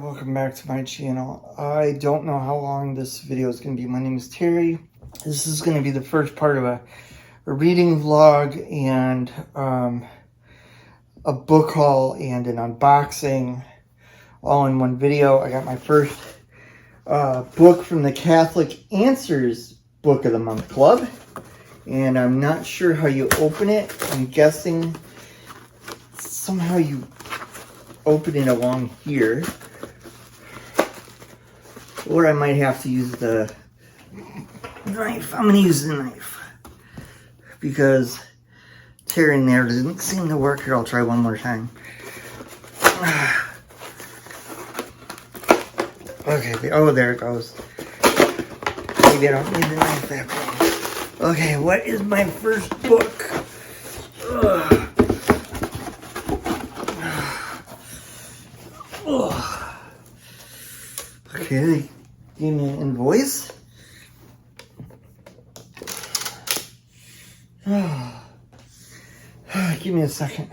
welcome back to my channel. I don't know how long this video is going to be. My name is Terry. This is going to be the first part of a reading vlog and a book haul and an unboxing all in one video. I got my first book from the Catholic Answers Book of the Month Club, and I'm not sure how you open it. I'm guessing somehow you open it along here, or I might have to use the knife. I'm gonna use the knife because tearing there doesn't seem to work. Here, I'll try one more time. Okay, oh, there it goes. Maybe I don't need the knife that way. Okay, what is my first book? Okay, they gave me an invoice. Give me a second.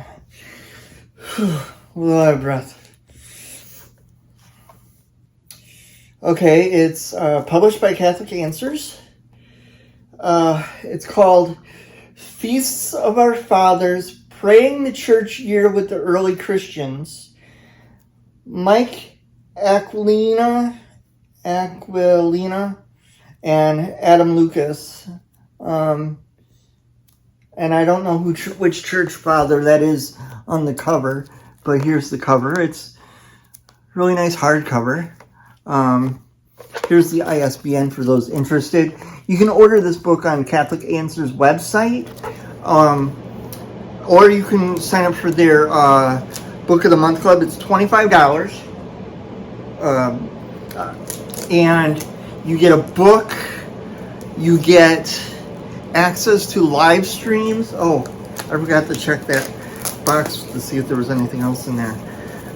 A lot of breath. Okay, it's published by Catholic Answers. It's called Feasts of Our Fathers, Praying the Church Year with the Early Christians. Mike Aquilina and Adam Lucas. And I don't know which church father that is on the cover, but here's the cover. It's really nice hardcover. Here's the ISBN for those interested. You can order this book on Catholic Answers website, or you can sign up for their Book of the Month Club. It's $25. And you get a book, you get access to live streams. Oh, I forgot to check that box to see if there was anything else in there.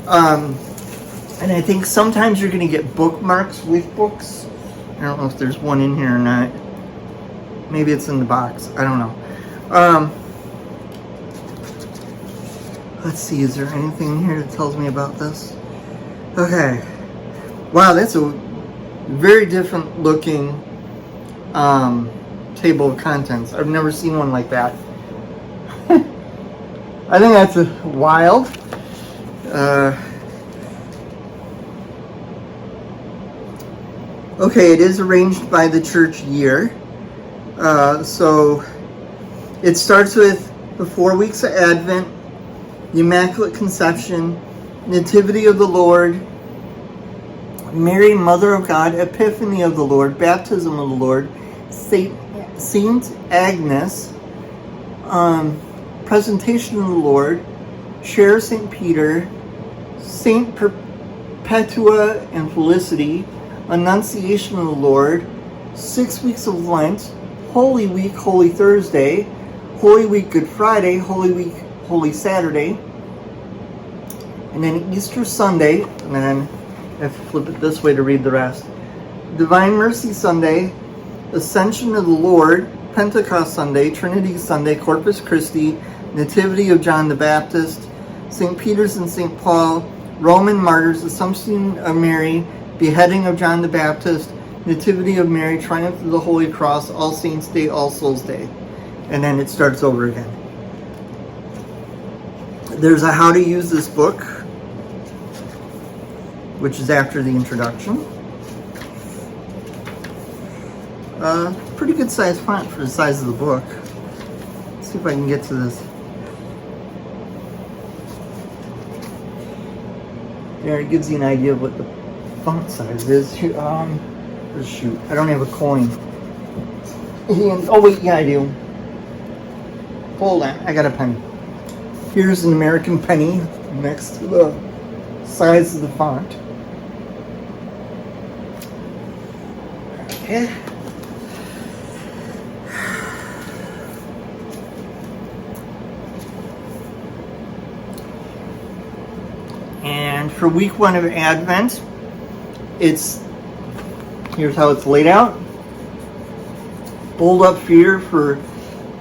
And I think sometimes you're going to get bookmarks with books. I don't know if there's one in here or not. Maybe it's in the box. I don't know. Let's see, is there anything in here that tells me about this? Okay. Wow, that's a very different looking table of contents. I've never seen one like that. I think that's wild. Okay, it is arranged by the church year. So it starts with the 4 weeks of Advent, the Immaculate Conception, Nativity of the Lord, Mary, Mother of God, Epiphany of the Lord, Baptism of the Lord, Saint Agnes, Presentation of the Lord, Share of St. Peter, Saint Perpetua and Felicity, Annunciation of the Lord, 6 weeks of Lent, Holy Week, Holy Thursday, Holy Week, Good Friday, Holy Week, Holy Saturday, and then Easter Sunday, and then I have to flip it this way to read the rest. Divine Mercy Sunday, Ascension of the Lord, Pentecost Sunday, Trinity Sunday, Corpus Christi, Nativity of John the Baptist, St. Peter's and St. Paul, Roman Martyrs, Assumption of Mary, Beheading of John the Baptist, Nativity of Mary, Triumph of the Holy Cross, All Saints' Day, All Souls' Day. And then it starts over again. There's a how to use this book, which is after the introduction. Pretty good size font for the size of the book. Let's see if I can get to this. There, it gives you an idea of what the font size is. Shoot, I don't have a coin. Oh wait, yeah I do. Hold on, I got a penny. Here's an American penny next to the size of the font. Okay. And for week 1 of Advent, here's how it's laid out. Bold up here for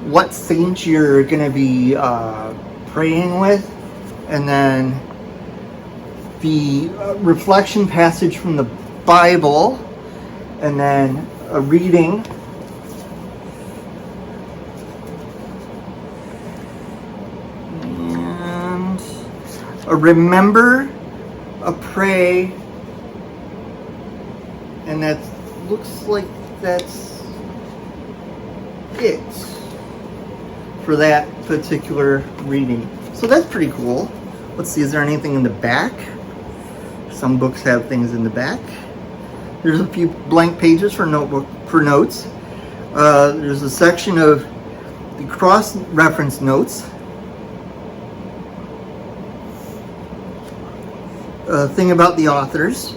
what saint you're going to be praying with, and then the reflection passage from the Bible, and then a reading. And a remember, a pray, and that looks like that's it for that particular reading. So that's pretty cool. Let's see, is there anything in the back? Some books have things in the back. There's a few blank pages for notes. There's a section of the cross-reference notes. A thing about the authors.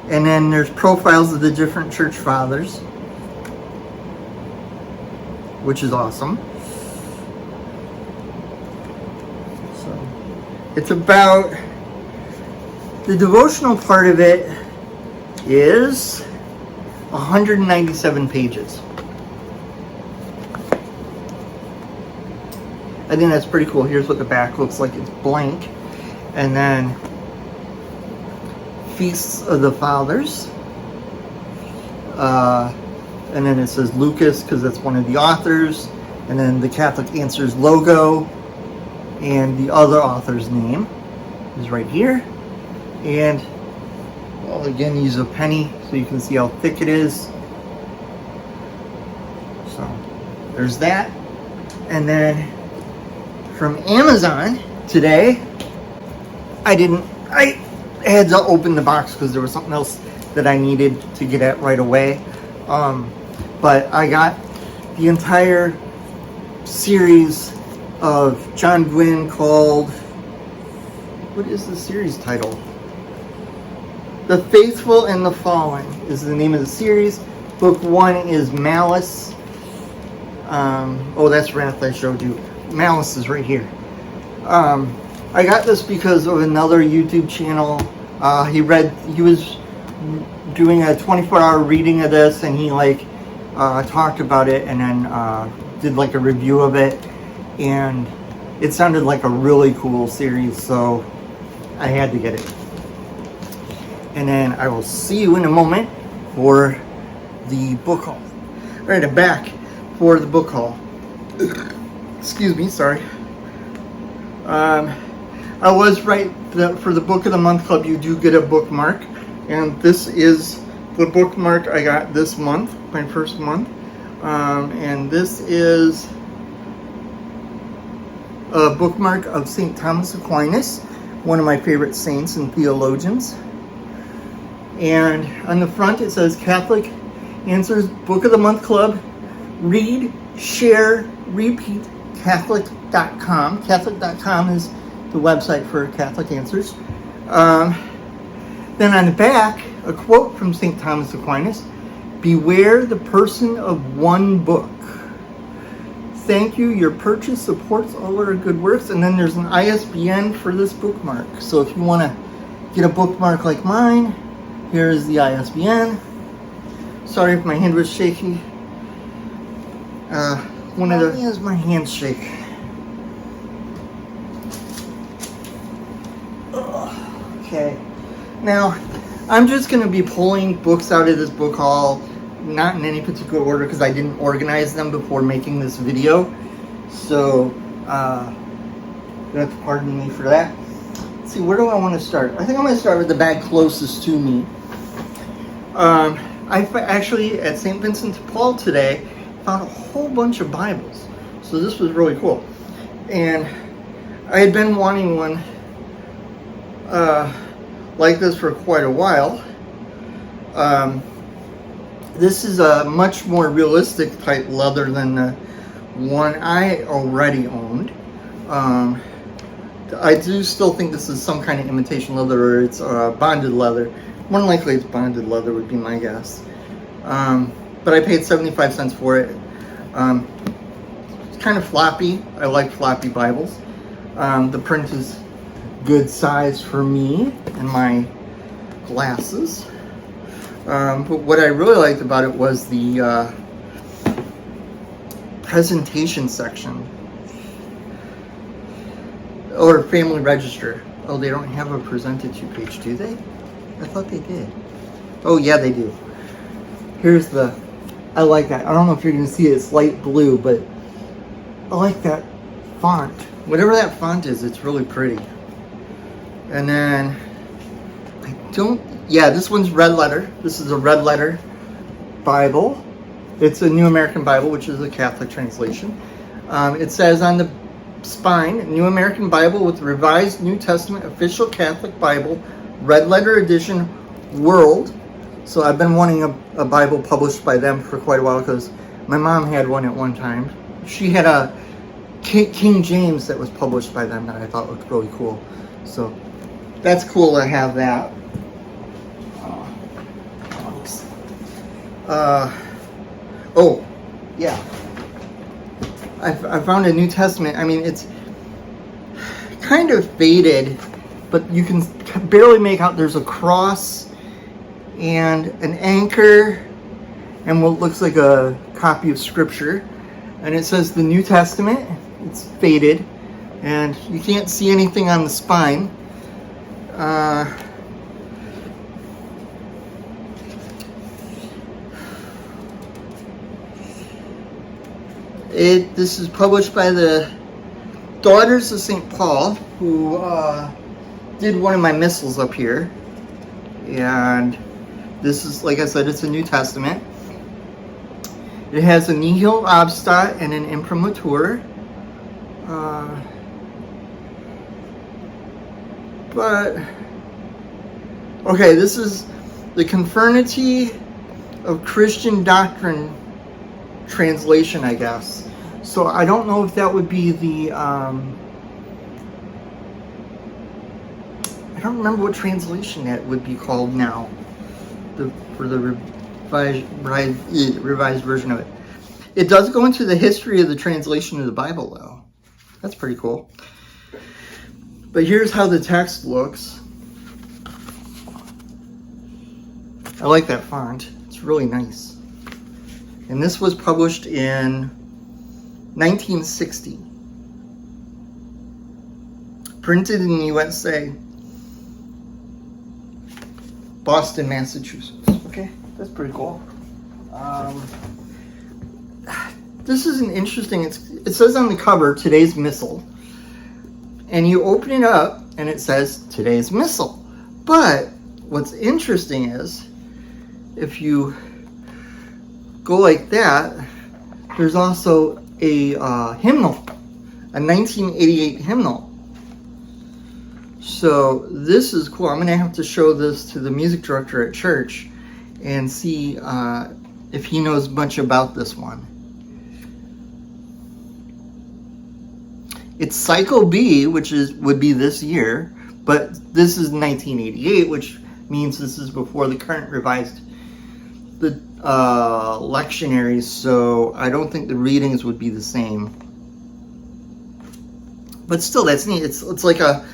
And then there's profiles of the different church fathers, which is awesome. So it's about, the devotional part of it is 197 pages. I think that's pretty cool. Here's what the back looks like. It's blank. And then Feasts of the Fathers. And then it says Lucas because that's one of the authors. And then the Catholic Answers logo. And the other author's name is right here. And, well, again, use a penny so you can see how thick it is. So, there's that. And then from Amazon today, I had to open the box because there was something else that I needed to get at right away. But I got the entire series of John Gwynne called, what is the series title? The Faithful and the Fallen is the name of the series. Book 1 is Malice. Oh, that's Wrath I showed you. Malice is right here. I got this because of another YouTube channel. He was doing a 24-hour reading of this, and he talked about it, and then did like a review of it, and it sounded like a really cool series, so I had to get it. And then I will see you in a moment for the book haul. All right, I'm back for the book haul. Excuse me, sorry. I was right for the Book of the Month Club, you do get a bookmark. And this is the bookmark I got this month, my first month. And this is a bookmark of St. Thomas Aquinas, one of my favorite saints and theologians. And on the front it says Catholic Answers Book of the Month Club. Read, share, repeat, Catholic.com. Catholic.com is the website for Catholic Answers. Then on the back, a quote from St. Thomas Aquinas: "Beware the person of one book. Thank you, your purchase supports all our good works." And then there's an ISBN for this bookmark. So if you want to get a bookmark like mine, here is the ISBN. Sorry if my hand was shaky. As my hands shake. Okay. Now, I'm just going to be pulling books out of this book haul, not in any particular order because I didn't organize them before making this video. So, you have to pardon me for that. Let's see, where do I want to start? I think I'm going to start with the bag closest to me. I actually, at St. Vincent de Paul today, found a whole bunch of Bibles. So this was really cool. And I had been wanting one like this for quite a while. This is a much more realistic type leather than the one I already owned. I do still think this is some kind of imitation leather, or it's bonded leather. More than likely it's bonded leather would be my guess. But I paid 75 cents for it. It's kind of floppy. I like floppy Bibles. The print is good size for me and my glasses. But what I really liked about it was the presentation section, or family register. Oh, they don't have a presented to page, do they? I thought they did. Oh, yeah, they do. Here's the, I like that. I don't know if you're going to see it, it's light blue, but I like that font. Whatever that font is, it's really pretty. And then, this one's red letter. This is a red letter Bible. It's a New American Bible, which is a Catholic translation. It says on the spine, New American Bible with Revised New Testament Official Catholic Bible, red letter edition, World. So I've been wanting a Bible published by them for quite a while because my mom had one at one time. She had a King James that was published by them that I thought looked really cool. So that's cool to have that. Oh, yeah. I found a New Testament. I mean, it's kind of faded, but you can barely make out. There's a cross and an anchor and what looks like a copy of Scripture. And it says the New Testament. It's faded, and you can't see anything on the spine. This is published by the Daughters of St. Paul, who did one of my missals up here. And this is, like I said, it's a New Testament. It has a nihil obstat and an imprimatur. But, okay, this is the Confirmity of Christian Doctrine translation, I guess. So I don't know if that would be the, I don't remember what translation that would be called now, for the revised version of it. It does go into the history of the translation of the Bible, though. That's pretty cool. But here's how the text looks. I like that font. It's really nice. And this was published in 1960. Printed in the USA. Boston, Massachusetts. Okay, that's pretty cool. This is an interesting, it says on the cover, today's missal. And you open it up and it says today's missal. But what's interesting is if you go like that, there's also a hymnal, a 1988 hymnal. So this is cool. I'm going to have to show this to the music director at church and see if he knows much about this one. It's Cycle B, which would be this year, but this is 1988, which means this is before the current revised lectionaries, so I don't think the readings would be the same. But still, that's neat. It's like a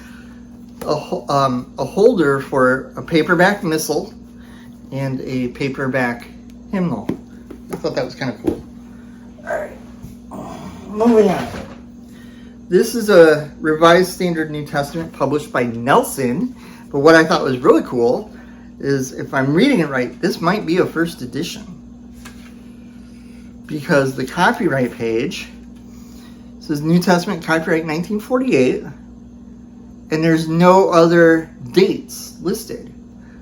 holder for a paperback missal and a paperback hymnal. I thought that was kind of cool. Alright, moving on. This is a Revised Standard New Testament published by Nelson, but what I thought was really cool is, if I'm reading it right, this might be a first edition. Because the copyright page says New Testament copyright 1948, and there's no other dates listed.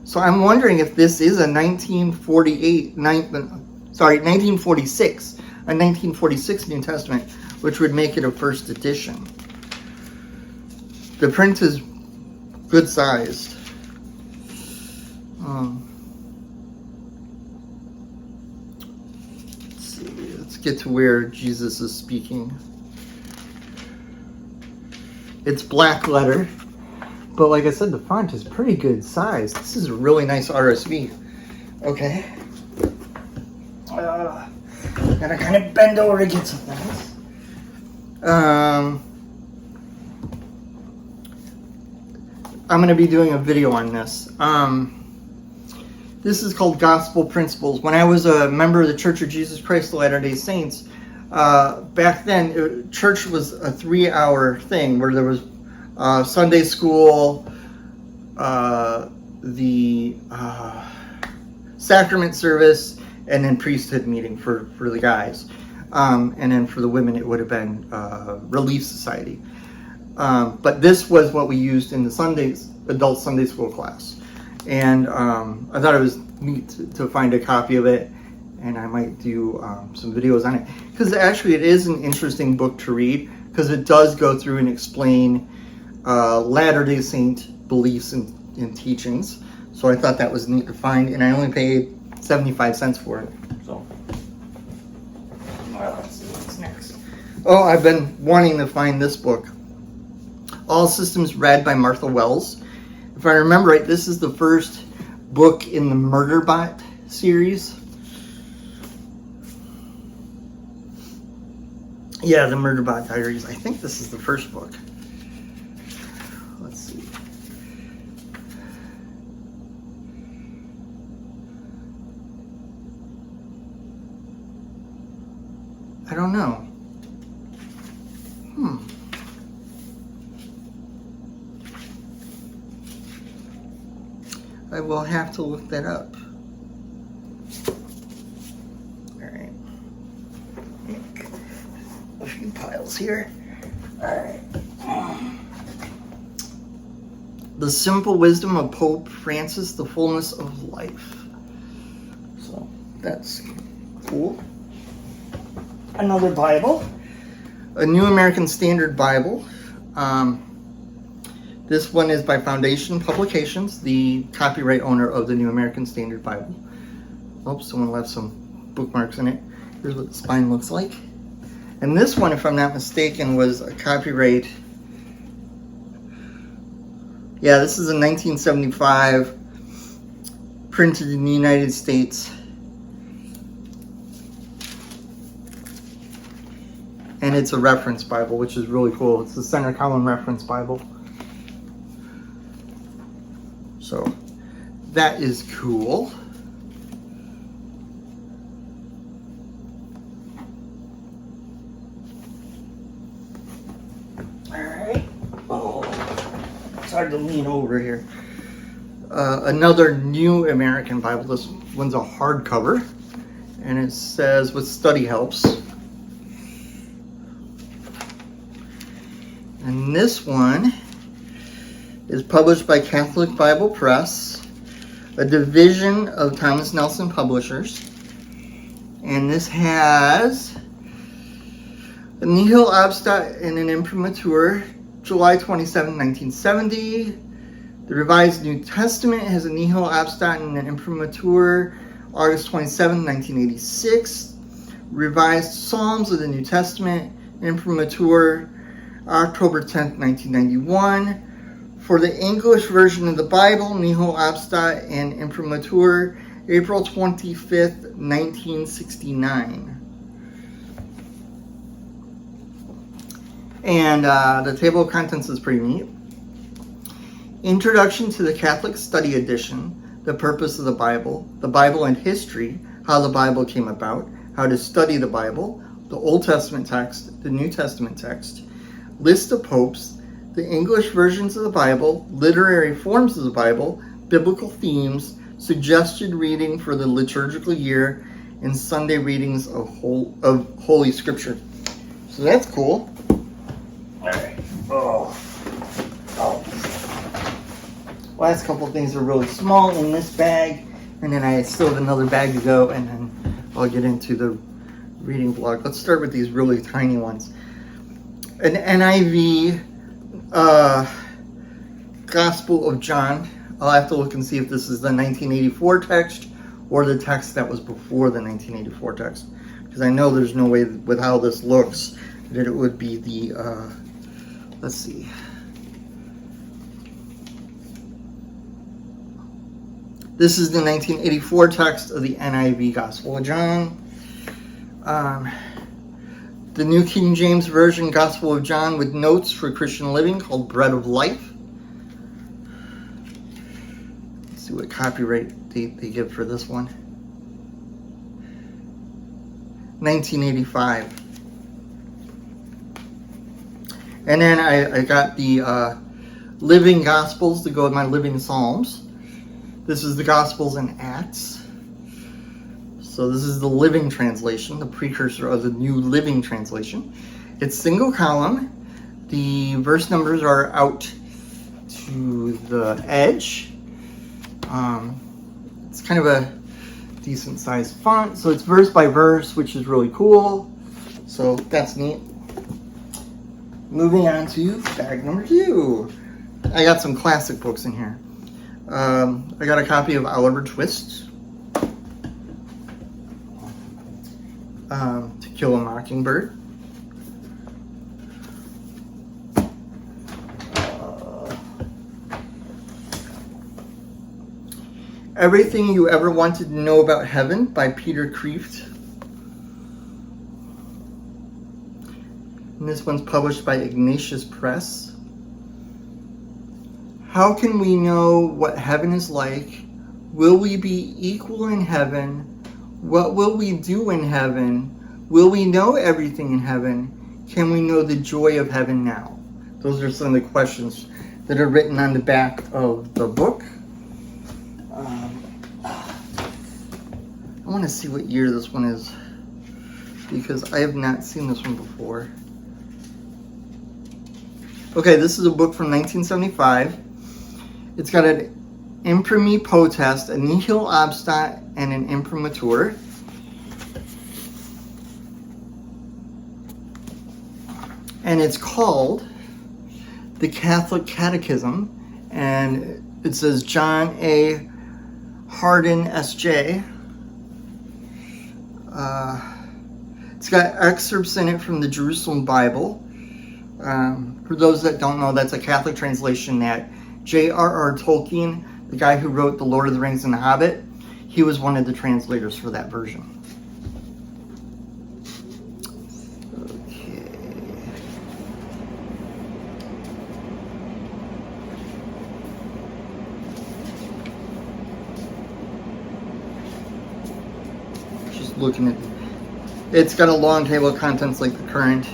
So I'm wondering if this is a 1946 New Testament, which would make it a first edition. The print is good sized. Let's see, let's get to where Jesus is speaking. It's black letter, but like I said, the font is pretty good size. This is a really nice RSV. Okay. Gotta kind of bend over to get some things. I'm going to be doing a video on this. This is called Gospel Principles. When I was a member of the Church of Jesus Christ of Latter-day Saints, back then, church was a 3-hour thing where there was Sunday school, the sacrament service, and then priesthood meeting for the guys. And then for the women, it would have been Relief Society. But this was what we used in the adult Sunday school class. And I thought it was neat to find a copy of it, and I might do some videos on it. Because actually it is an interesting book to read, because it does go through and explain Latter-day Saint beliefs and teachings. So I thought that was neat to find, and I only paid 75 cents for it. So, well, let's see what's next. Oh, I've been wanting to find this book, All Systems Read by Martha Wells. If I remember right, this is the first book in the Murderbot series. Yeah, the Murderbot Diaries. I think this is the first book. Let's see. I don't know. I will have to look that up. Alright. A few piles here. Alright. The Simple Wisdom of Pope Francis, The Fullness of Life. So, that's cool. Another Bible. A New American Standard Bible. This one is by Foundation Publications, the copyright owner of the New American Standard Bible. Oops, someone left some bookmarks in it. Here's what the spine looks like. And this one, if I'm not mistaken, was a copyright. Yeah, this is a 1975, printed in the United States. And it's a reference Bible, which is really cool. It's the Center Column Reference Bible. So that is cool. All right. Oh, it's hard to lean over here. Another New American Bible. This one's a hardcover, and it says with study helps. And this one is published by Catholic Bible Press, a division of Thomas Nelson Publishers. And this has a Nihil Obstat and an Imprimatur, July 27, 1970. The Revised New Testament has a Nihil Obstat and an Imprimatur, August 27, 1986. Revised Psalms of the New Testament, Imprimatur, October 10th, 1991. For the English version of the Bible, Nihil Obstat and Imprimatur, April 25th, 1969. And the table of contents is pretty neat. Introduction to the Catholic Study Edition, the purpose of the Bible and history, how the Bible came about, how to study the Bible, the Old Testament text, the New Testament text, list of popes, the English versions of the Bible, literary forms of the Bible, biblical themes, suggested reading for the liturgical year, and Sunday readings of Holy Scripture. So that's cool. All right. Oh. Last couple of things are really small in this bag, and then I still have another bag to go, and then I'll get into the reading vlog. Let's start with these really tiny ones. An NIV Gospel of John. I'll have to look and see if this is the 1984 text or the text that was before the 1984 text, because I know there's no way with how this looks that it would be the let's see. This is the 1984 text of the NIV Gospel of John. The New King James Version Gospel of John with notes for Christian living called Bread of Life. Let's see what copyright date they give for this one. 1985. And then I got the living Gospels to go with my living Psalms. This is the Gospels and Acts. So this is the Living Translation, the precursor of the New Living Translation. It's single column. The verse numbers are out to the edge. It's kind of a decent sized font. So it's verse by verse, which is really cool. So that's neat. Moving on to bag number 2. I got some classic books in here. I got a copy of Oliver Twist. To Kill a Mockingbird. Everything You Ever Wanted to Know About Heaven by Peter Kreeft. And this one's published by Ignatius Press. How can we know what heaven is like? Will we be equal in heaven? What will we do in heaven? Will we know everything in heaven? Can we know the joy of heaven now? Those are some of the questions that are written on the back of the book. I want to see what year this one is, because I have not seen this one before. Okay, this is a book from 1975. It's got an imprimi potest, a nihil obstat, and an imprimatur. And it's called The Catholic Catechism, and it says John A. Hardin, S.J. It's got excerpts in it from the Jerusalem Bible. For those that don't know, that's a Catholic translation that J.R.R. Tolkien, the guy who wrote The Lord of the Rings and The Hobbit, he was one of the translators for that version. Okay. Just looking at it. It's got a long table of contents like the current.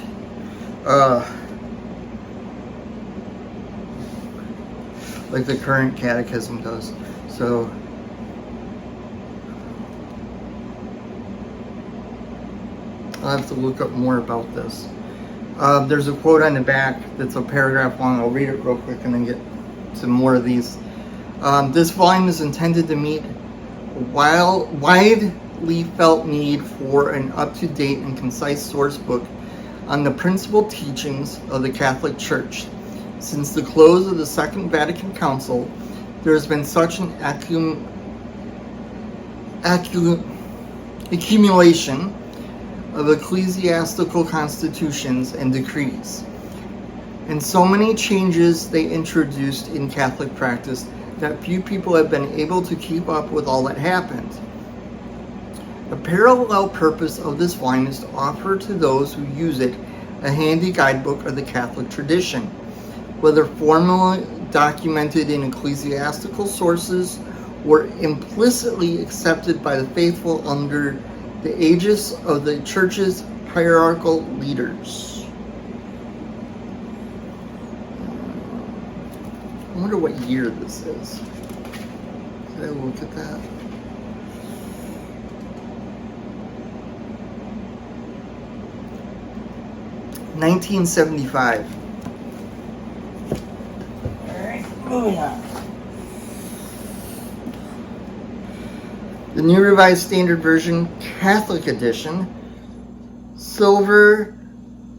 Like the current catechism does. So I'll have to look up more about this. There's a quote on the back that's a paragraph long. I'll read it real quick and then get to more of these. This volume is intended to meet a widely felt need for an up-to-date and concise source book on the principal teachings of the Catholic Church. Since the close of the Second Vatican Council, there has been such an accumulation of ecclesiastical constitutions and decrees, and so many changes they introduced in Catholic practice that few people have been able to keep up with all that happened. The parallel purpose of this volume is to offer to those who use it a handy guidebook of the Catholic tradition, whether formally documented in ecclesiastical sources or implicitly accepted by the faithful under the aegis of the Church's hierarchical leaders. I wonder what year this is. Did I look at that? $1975. Moving on. The New Revised Standard Version, Catholic Edition, Silver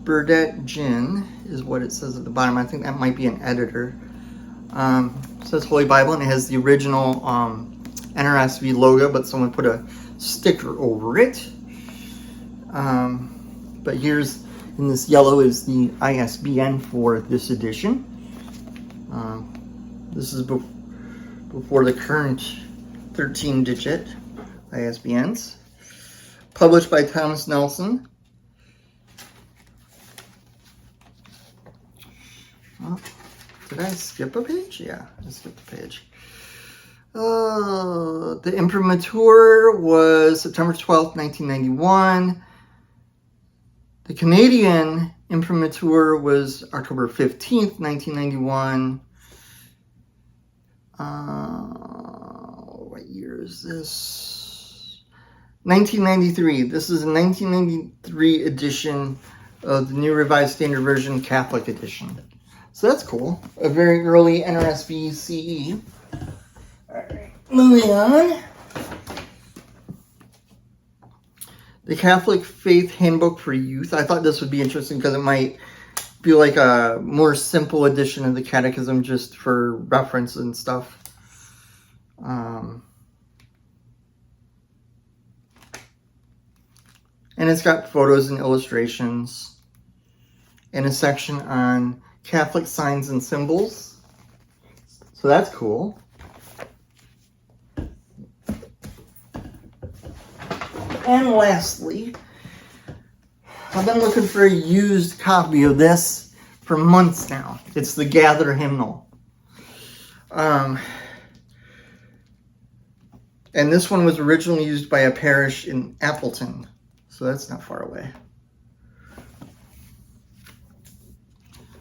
Burdett Gin is what it says at the bottom. I think that might be an editor. It says Holy Bible, and it has the original NRSV logo, but someone put a sticker over it. But here's, in this yellow, is the ISBN for this edition. This is before the current 13-digit ISBNs. Published by Thomas Nelson. Oh, did I skip a page? Yeah, I skipped a page. The imprimatur was September 12th, 1991. The Canadian imprimatur was October 15th, 1991. What year is this? 1993. This is a 1993 edition of the New Revised Standard Version Catholic Edition. So that's cool. A very early NRSV CE. Alright, moving on. The Catholic Faith Handbook for Youth. I thought this would be interesting because it might be like a more simple edition of the Catechism just for reference and stuff. And it's got photos and illustrations and a section on Catholic signs and symbols. So that's cool. And lastly, I've been looking for a used copy of this for months now. It's the Gather Hymnal. And this one was originally used by a parish in Appleton. So that's not far away.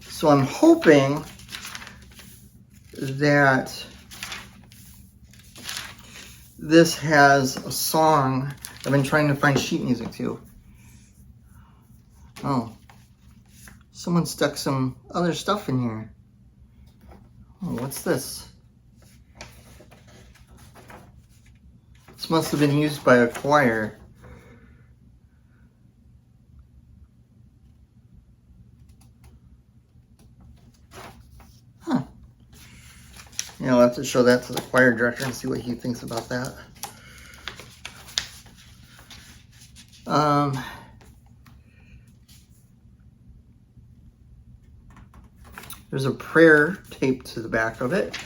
So I'm hoping that this has a song. I've been trying to find sheet music too. Oh, someone stuck some other stuff in here. Oh, what's this? This must have been used by a choir. Huh. Yeah, I'll have to show that to the choir director and see what he thinks about that. There's a prayer taped to the back of it.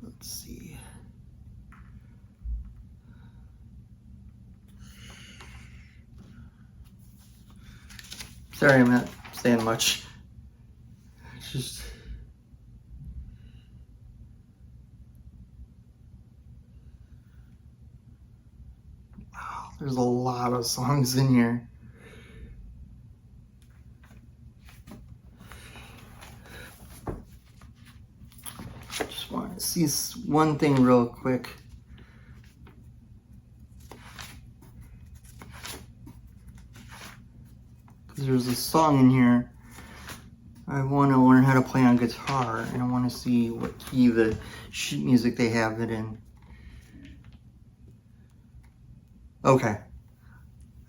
Let's see. Sorry, I'm not saying much. It's just... wow, there's a lot of songs in here. Just want to see one thing real quick. There's a song in here. I want to learn how to play on guitar, and I want to see what key the sheet music they have it in. Okay.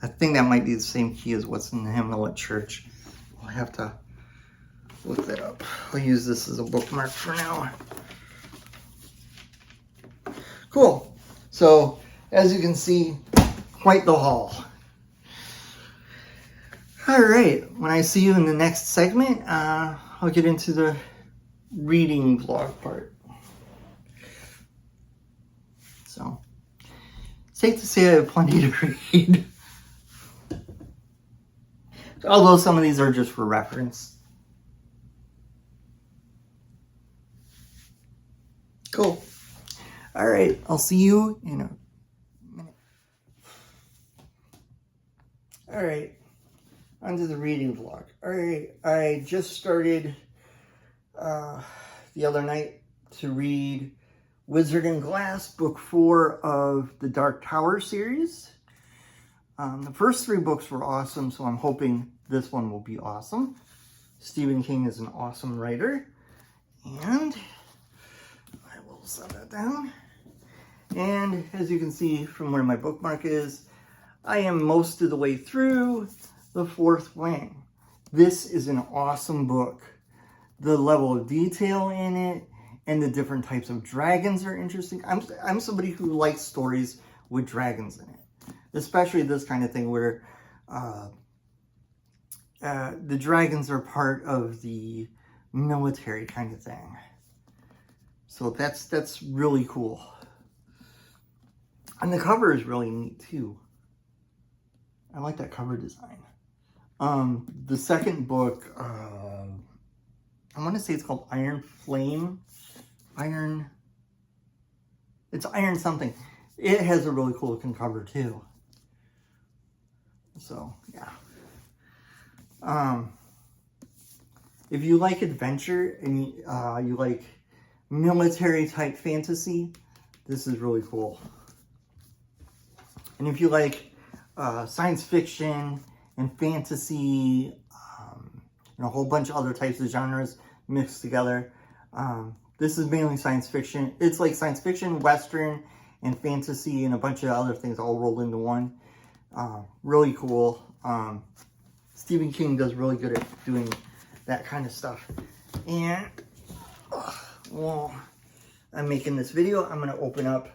I think that might be the same key as what's in the hymnal at church. I'll have to look that up. I'll use this as a bookmark for now. Cool. So, as you can see, quite the haul. All right, when I see you in the next segment, I'll get into the reading vlog part. So, safe to say I have plenty to read. Although some of these are just for reference. Cool. All right, I'll see you in a minute. All right. Onto the reading vlog. Alright, I just started the other night to read Wizard and Glass, book 4 of the Dark Tower series. The first 3 books were awesome, so I'm hoping this one will be awesome. Stephen King is an awesome writer. And I will set that down. And as you can see from where my bookmark is, I am most of the way through The Fourth Wing. This is an awesome book. The level of detail in it and the different types of dragons are interesting. I'm somebody who likes stories with dragons in it, especially this kind of thing where the dragons are part of the military kind of thing. So that's really cool. And the cover is really neat too. I like that cover design. The second book, I want to say it's called Iron Flame. It's Iron something. It has a really cool looking cover too. So, yeah. If you like adventure and you like military type fantasy, this is really cool. And if you like science fiction and fantasy, and a whole bunch of other types of genres mixed together, this is mainly science fiction. It's like science fiction, Western, and fantasy, and a bunch of other things all rolled into one. Really cool. Stephen King does really good at doing that kind of stuff. And, well, I'm making this video. I'm going to open up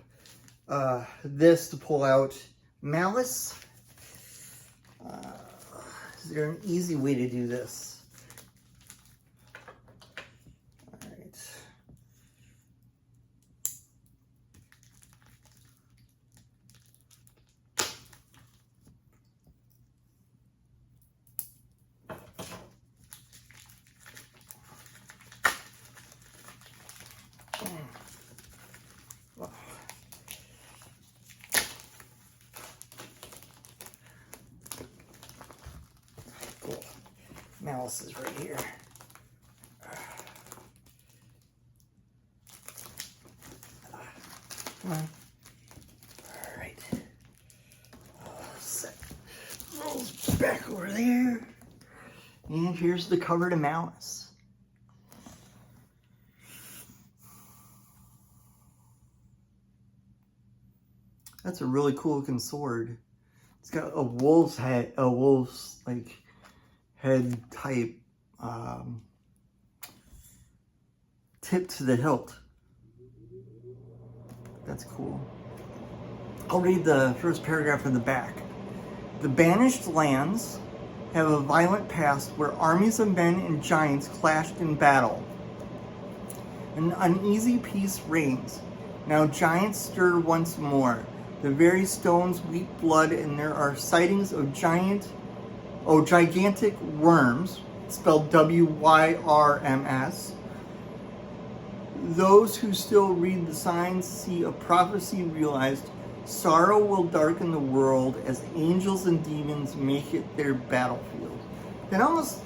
this to pull out Malice. Is there an easy way to do this? All right. Cool. Malice is right here. Come on. All right. Set those back over there. And here's the cover to Malice. That's a really cool looking sword. It's got a wolf's head, like head type tip to the hilt. That's cool. I'll read the first paragraph in the back. The banished lands have a violent past where armies of men and giants clashed in battle. An uneasy peace reigns. Now giants stir once more. The very stones weep blood, and there are sightings of gigantic worms, spelled W-Y-R-M-S. Those who still read the signs see a prophecy realized. Sorrow will darken the world as angels and demons make it their battlefield. That almost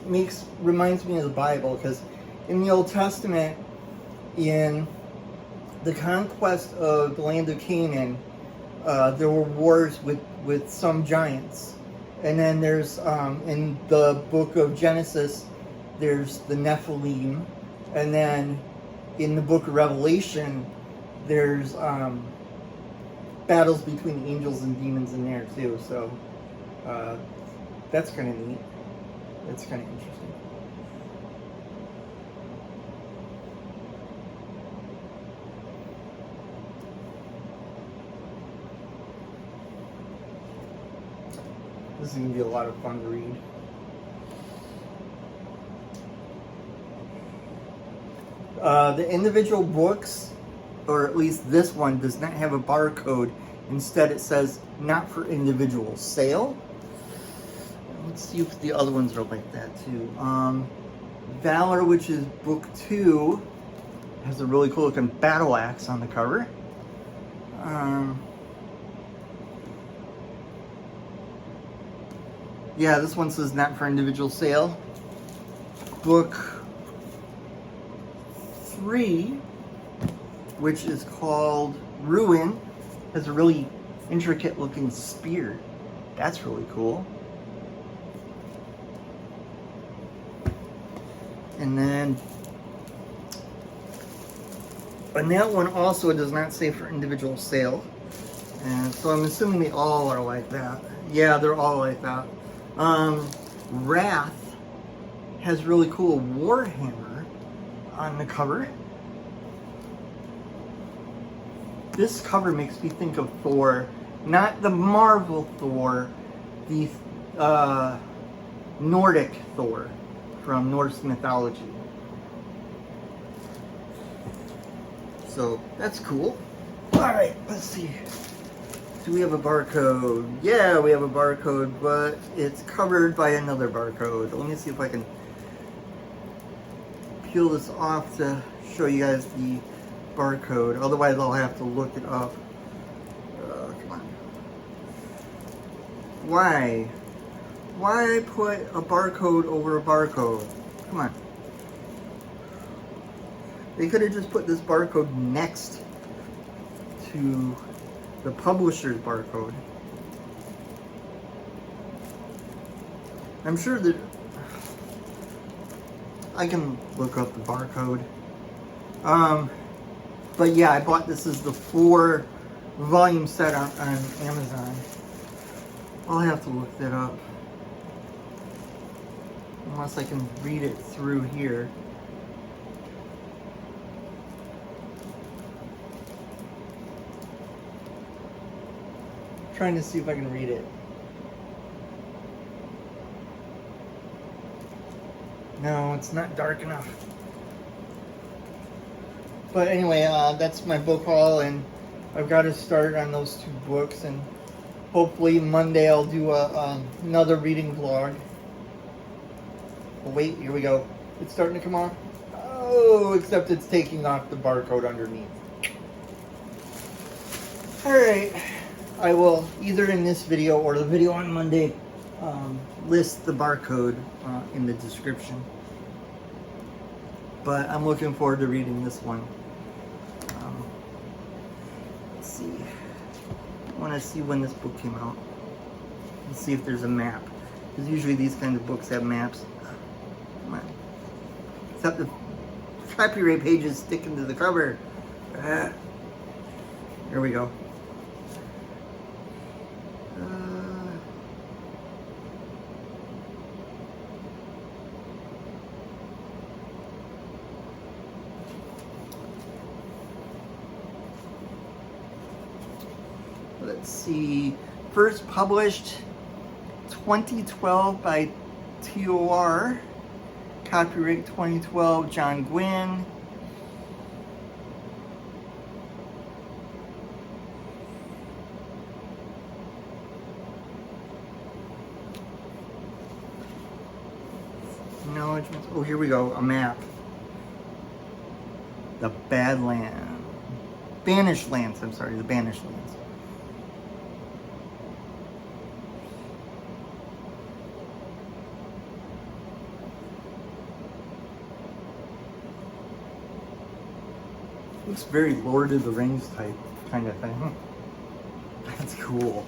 reminds me of the Bible, because in the Old Testament, in the conquest of the land of Canaan, there were wars with some giants. And then there's, in the book of Genesis, there's the Nephilim. And then in the book of Revelation, there's battles between angels and demons in there too. So that's kind of neat. That's kind of interesting. This is going to be a lot of fun to read. The individual books, or at least this one, does not have a barcode. Instead, it says not for individual sale. Let's see if the other ones are like that too. Valor, which is book 2, has a really cool looking battle axe on the cover. Yeah, this one says not for individual sale. Book 3, which is called Ruin, has a really intricate looking spear. That's really cool. And then, and that one also does not say for individual sale. And so I'm assuming they all are like that. Yeah, they're all like that. Wrath has really cool warhammer on the cover. This cover makes me think of Thor, not the Marvel Thor, the Nordic Thor from Norse mythology. So that's cool. All right, let's see. Do we have a barcode? Yeah, we have a barcode, but it's covered by another barcode. Let me see if I can peel this off to show you guys the barcode. Otherwise, I'll have to look it up. Come on. Why? Why put a barcode over a barcode? Come on. They could have just put this barcode next to the publisher's barcode. I'm sure that I can look up the barcode. But yeah, I bought this as the 4-volume set on Amazon. I'll have to look that up. Unless I can read it through here. Trying to see if I can read it. No, it's not dark enough. But anyway, that's my book haul, and I've got to start on those 2 books, and hopefully Monday I'll do another reading vlog. Oh, wait, here we go. It's starting to come off. Oh, except it's taking off the barcode underneath. Alright, I will either in this video or the video on Monday list the barcode in the description. But I'm looking forward to reading this one. Let's see. I want to see when this book came out. Let's see if there's a map. Because usually these kinds of books have maps. Come on. Except the copyright pages sticking to the cover. Here we go. Let's see, first published 2012 by TOR, copyright 2012, John Gwynn. Acknowledgements. Oh, here we go, a map. The Banished Lands, I'm sorry, the Banished Lands. Looks very Lord of the Rings type kind of thing. That's cool.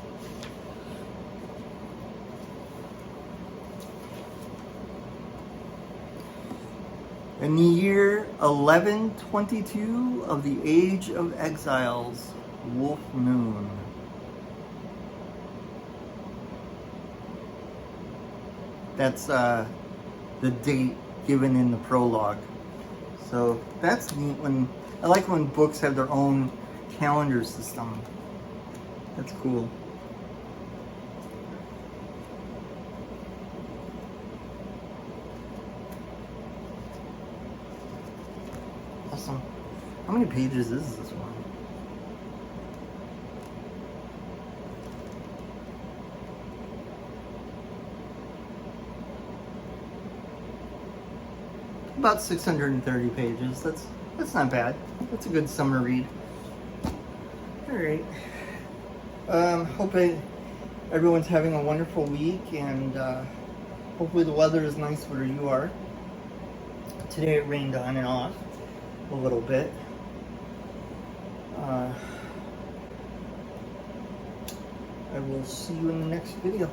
In the year 1122 of the Age of Exiles, Wolf Moon. That's the date given in the prologue. So that's neat. I like when books have their own calendar system. That's cool. Awesome. How many pages is this one? About 630 pages. That's not bad. That's a good summer read. Alright. Hope everyone's having a wonderful week, and hopefully the weather is nice where you are. Today it rained on and off a little bit. I will see you in the next video.